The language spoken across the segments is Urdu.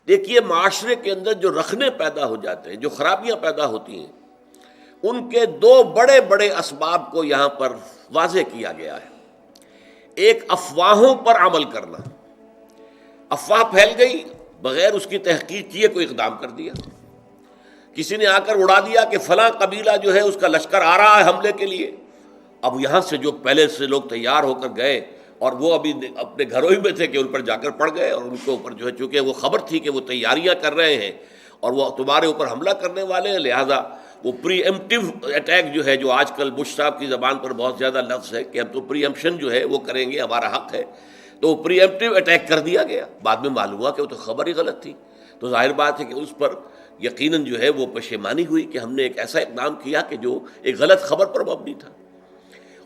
دیکھیے معاشرے کے اندر جو رخنے پیدا ہو جاتے ہیں، جو خرابیاں پیدا ہوتی ہیں، ان کے دو بڑے بڑے اسباب کو یہاں پر واضح کیا گیا ہے۔ ایک افواہوں پر عمل کرنا، افواہ پھیل گئی، بغیر اس کی تحقیق کیے کوئی اقدام کر دیا، کسی نے آ کر اڑا دیا کہ فلاں قبیلہ جو ہے اس کا لشکر آ رہا ہے حملے کے لیے۔ اب یہاں سے جو پہلے سے لوگ تیار ہو کر گئے اور وہ ابھی اپنے گھروں ہی میں تھے کہ ان پر جا کر پڑ گئے، اور ان کے اوپر جو ہے چونکہ وہ خبر تھی کہ وہ تیاریاں کر رہے ہیں اور وہ تمہارے اوپر حملہ کرنے والے ہیں، لہٰذا وہ پری ایمپٹیو اٹیک جو ہے، جو آج کل بش صاحب کی زبان پر بہت زیادہ لفظ ہے کہ ہم تو پری ایمپشن جو ہے وہ کریں گے، ہمارا حق ہے، تو وہ پری ایمپٹیو اٹیک کر دیا گیا۔ بعد میں معلوم ہوا کہ وہ تو خبر ہی غلط تھی، تو ظاہر بات ہے کہ اس پر یقیناً جو ہے وہ پشیمانی ہوئی کہ ہم نے ایک ایسا اقدام کیا کہ جو ایک غلط خبر پر مبنی تھا۔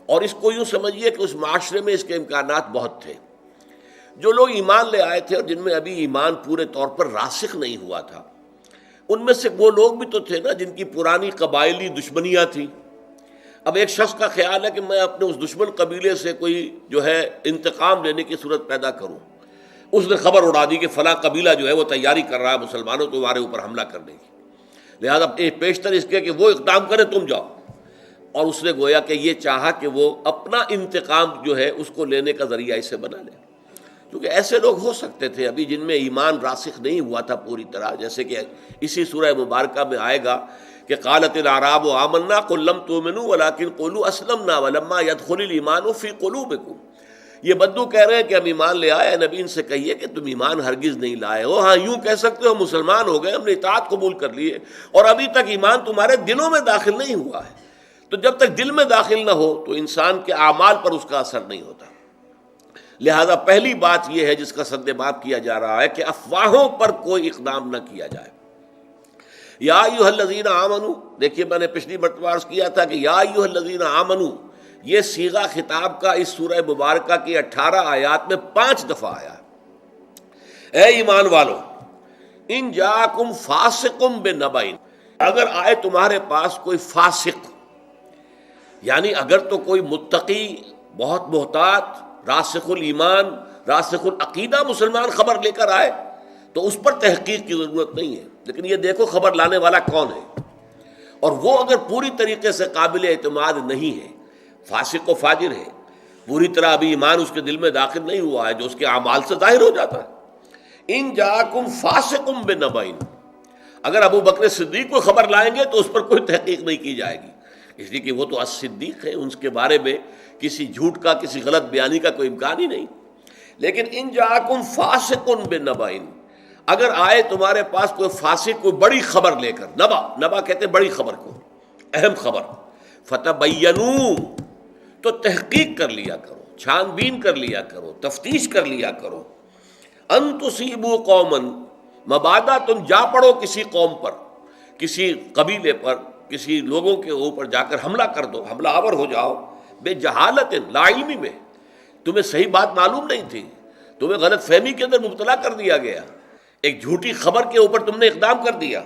اور اس کو یوں سمجھیے کہ اس معاشرے میں اس کے امکانات بہت تھے۔ جو لوگ ایمان لے آئے تھے اور جن میں ابھی ایمان پورے طور پر راسخ نہیں ہوا تھا، ان میں سے وہ لوگ بھی تو تھے نا جن کی پرانی قبائلی دشمنیاں تھیں۔ اب ایک شخص کا خیال ہے کہ میں اپنے اس دشمن قبیلے سے کوئی جو ہے انتقام لینے کی صورت پیدا کروں، اس نے خبر اڑا دی کہ فلاں قبیلہ جو ہے وہ تیاری کر رہا ہے مسلمانوں تمہارے اوپر حملہ کرنے کی، لہذا پیشتر اس کے کہ وہ اقدام کریں، تم جاؤ۔ اور اس نے گویا کہ یہ چاہا کہ وہ اپنا انتقام جو ہے اس کو لینے کا ذریعہ اسے بنا لے، کیونکہ ایسے لوگ ہو سکتے تھے ابھی جن میں ایمان راسخ نہیں ہوا تھا پوری طرح، جیسے کہ اسی سورہ مبارکہ میں آئے گا کہ قالت الاعراب آمنا قل لم تؤمنوا ولکن قولوا اسلمنا ولما يدخل الايمان في قلوبكم۔ یہ بدو کہہ رہے ہیں کہ ہم ایمان لے آئے، نبی ان سے کہیے کہ تم ایمان ہرگز نہیں لائے ہو، ہاں یوں کہہ سکتے ہو مسلمان ہو گئے، ہم نے اطاعت قبول کر لیے، اور ابھی تک ایمان تمہارے دلوں میں داخل نہیں ہوا ہے۔ تو جب تک دل میں داخل نہ ہو تو انسان کے اعمال پر اس کا اثر نہیں ہوتا۔ لہذا پہلی بات یہ ہے جس کا سد باب کیا جا رہا ہے کہ افواہوں پر کوئی اقدام نہ کیا جائے۔ یا ایھا الذین آمنو، دیکھیے میں نے پچھلی مرتبہ عرض کیا تھا کہ یا ایھا الذین آمنو یہ صیغہ خطاب کا اس سورہ مبارکہ کی 18 آیات میں 5 دفعہ آیا ہے۔ اے ایمان والو، ان جاءکم فاسق بنبأ، اگر آئے تمہارے پاس کوئی فاسق، یعنی اگر تو کوئی متقی، بہت محتاط، راسخ الایمان، راسخ العقیدہ مسلمان خبر لے کر آئے تو اس پر تحقیق کی ضرورت نہیں ہے، لیکن یہ دیکھو خبر لانے والا کون ہے، اور وہ اگر پوری طریقے سے قابل اعتماد نہیں ہے، فاسق و فاجر ہے، پوری طرح ابھی ایمان اس کے دل میں داخل نہیں ہوا ہے جو اس کے اعمال سے ظاہر ہو جاتا ہے۔ ان جاءکم فاسق بنبأ، اگر ابو بکر صدیق کو خبر لائیں گے تو اس پر کوئی تحقیق نہیں کی جائے گی، اس لیے کہ وہ تو الصدیق ہے، ان کے بارے میں کسی جھوٹ کا، کسی غلط بیانی کا کوئی امکان ہی نہیں۔ لیکن ان جاءکم فاسق بنبأ، اگر آئے تمہارے پاس کوئی فاسق کوئی بڑی خبر لے کر، نبا کہتے ہیں بڑی خبر کو، اہم خبر، فتبینوا، تو تحقیق کر لیا کرو، چھان بین کر لیا کرو، تفتیش کر لیا کرو، ان تصیبوا قوما، مبادا تم جا پڑو کسی قوم پر، کسی قبیلے پر، کسی لوگوں کے اوپر جا کر حملہ کر دو، حملہ آور ہو جاؤ، بے جہالت، لا علمی میں، تمہیں صحیح بات معلوم نہیں تھی، تمہیں غلط فہمی کے اندر مبتلا کر دیا گیا، ایک جھوٹی خبر کے اوپر تم نے اقدام کر دیا،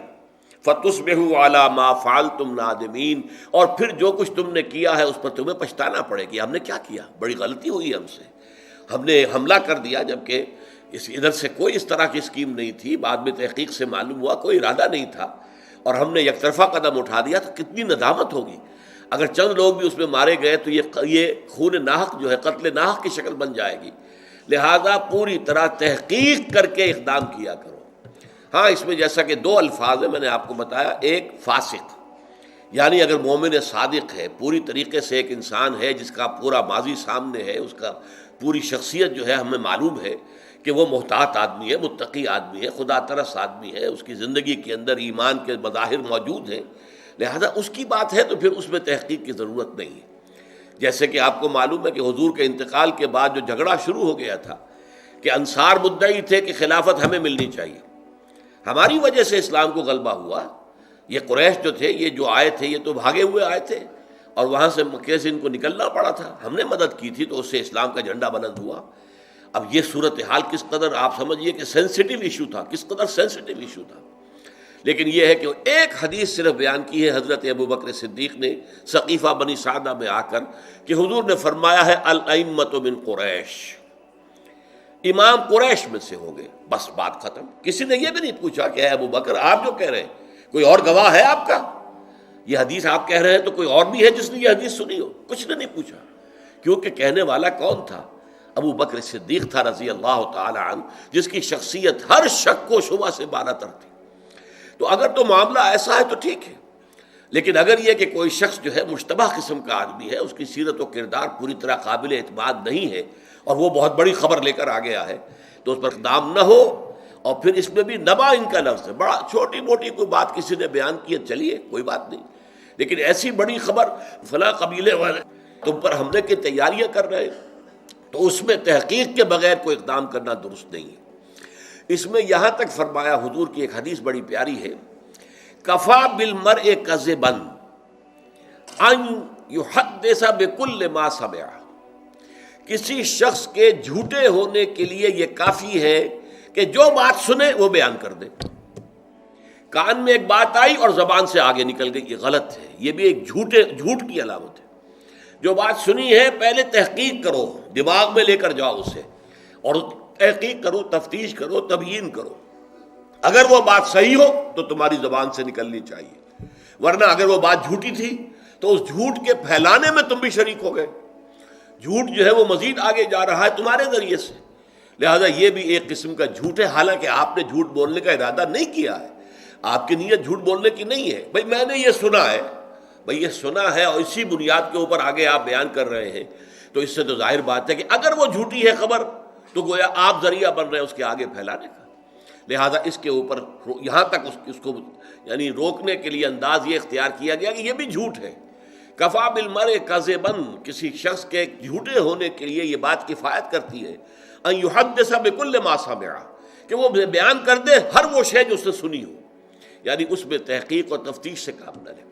فتصبحوا علی ما فعلتم نادمین، اور پھر جو کچھ تم نے کیا ہے اس پر تمہیں پچھتانا پڑے کہ ہم نے کیا کیا، بڑی غلطی ہوئی ہم سے، ہم نے حملہ کر دیا جبکہ ادھر سے کوئی اس طرح کی اسکیم نہیں تھی، بعد میں تحقیق سے معلوم ہوا کوئی ارادہ نہیں تھا، اور ہم نے یک طرفہ قدم اٹھا دیا، تو کتنی ندامت ہوگی۔ اگر چند لوگ بھی اس میں مارے گئے تو یہ خون ناحق جو ہے قتل ناحق کی شکل بن جائے گی، لہذا پوری طرح تحقیق کر کے اقدام کیا کرو۔ ہاں اس میں جیسا کہ 2 الفاظ ہیں، میں نے آپ کو بتایا، ایک فاسق، یعنی اگر مومن صادق ہے، پوری طریقے سے ایک انسان ہے جس کا پورا ماضی سامنے ہے، اس کا پوری شخصیت جو ہے ہمیں معلوم ہے کہ وہ محتاط آدمی ہے، متقی آدمی ہے، خدا ترس آدمی ہے، اس کی زندگی کے اندر ایمان کے مظاہر موجود ہیں، لہذا اس کی بات ہے تو پھر اس میں تحقیق کی ضرورت نہیں ہے۔ جیسے کہ آپ کو معلوم ہے کہ حضور کے انتقال کے بعد جو جھگڑا شروع ہو گیا تھا کہ انصار مدعی تھے کہ خلافت ہمیں ملنی چاہیے، ہماری وجہ سے اسلام کو غلبہ ہوا، یہ قریش جو تھے، یہ جو آئے تھے، یہ تو بھاگے ہوئے آئے تھے اور وہاں سے مکے سے ان کو نکلنا پڑا تھا، ہم نے مدد کی تھی تو اس سے اسلام کا جھنڈا بلند ہوا۔ اب یہ صورتحال کس قدر آپ سمجھیے کہ سینسٹیو ایشو تھا، کس قدر سینسٹیو ایشو تھا، لیکن یہ ہے کہ ایک حدیث صرف بیان کی ہے حضرت ابو بکر صدیق نے ثقیفہ بنی سعدہ میں آ کر کہ حضور نے فرمایا ہے الائمۃ من قریش، امام قریش میں سے ہوں گے، بس بات ختم۔ کسی نے یہ بھی نہیں پوچھا کہ اے ابو بکر آپ جو کہہ رہے ہیں کوئی اور گواہ ہے آپ کا، یہ حدیث آپ کہہ رہے ہیں تو کوئی اور بھی ہے جس نے یہ حدیث سنی ہو؟ کچھ نے نہیں پوچھا، کیونکہ کہنے والا کون تھا؟ ابو بکر صدیق تھا رضی اللہ تعالی عنہ، جس کی شخصیت ہر شک و شبہ سے بالاتر تھی۔ تو اگر تو معاملہ ایسا ہے تو ٹھیک ہے، لیکن اگر یہ کہ کوئی شخص جو ہے مشتبہ قسم کا آدمی ہے، اس کی سیرت و کردار پوری طرح قابل اعتماد نہیں ہے، اور وہ بہت بڑی خبر لے کر آ گیا ہے، تو اس پر اقدام نہ ہو۔ اور پھر اس میں بھی نبا ان کا لفظ ہے، بڑا چھوٹی موٹی کوئی بات کسی نے بیان کی ہے، چلیے کوئی بات نہیں، لیکن ایسی بڑی خبر فلاں قبیلے والے تم پر حملے کی تیاریاں کر رہے ہیں، تو اس میں تحقیق کے بغیر کوئی اقدام کرنا درست نہیں ہے۔ اس میں یہاں تک فرمایا، حضور کی ایک حدیث بڑی پیاری ہے، کفا بالمرء کذبا ان یحدث بکل ما سمع، کسی شخص کے جھوٹے ہونے کے لیے یہ کافی ہے کہ جو بات سنے وہ بیان کر دے۔ کان میں ایک بات آئی اور زبان سے آگے نکل گئی، یہ غلط ہے، یہ بھی ایک جھوٹ کی علامت ہے۔ جو بات سنی ہے پہلے تحقیق کرو، دماغ میں لے کر جاؤ اسے، اور تحقیق کرو، تفتیش کرو، تبیین کرو۔ اگر وہ بات صحیح ہو تو تمہاری زبان سے نکلنی چاہیے، ورنہ اگر وہ بات جھوٹی تھی تو اس جھوٹ کے پھیلانے میں تم بھی شریک ہو گئے۔ جھوٹ جو ہے وہ مزید آگے جا رہا ہے تمہارے ذریعے سے، لہذا یہ بھی ایک قسم کا جھوٹ ہے، حالانکہ آپ نے جھوٹ بولنے کا ارادہ نہیں کیا ہے، آپ کی نیت جھوٹ بولنے کی نہیں ہے۔ بھئی میں نے یہ سنا ہے، بھئی یہ سنا ہے، اور اسی بنیاد کے اوپر آگے آپ بیان کر رہے ہیں، تو اس سے تو ظاہر بات ہے کہ اگر وہ جھوٹی ہے خبر تو گویا آپ ذریعہ بن رہے ہیں اس کے آگے پھیلانے کا۔ لہذا اس کے اوپر یہاں تک اس کو یعنی روکنے کے لیے انداز یہ اختیار کیا گیا کہ یہ بھی جھوٹ ہے۔ کفا بالمرء کذبا، کسی شخص کے جھوٹے ہونے کے لیے یہ بات کفایت کرتی ہے، ان یحدث بکل ما سمع، کہ وہ بیان کر دے ہر وہ شے جو اس نے سنی ہو، یعنی اس میں تحقیق اور تفتیش سے کام نہ لے۔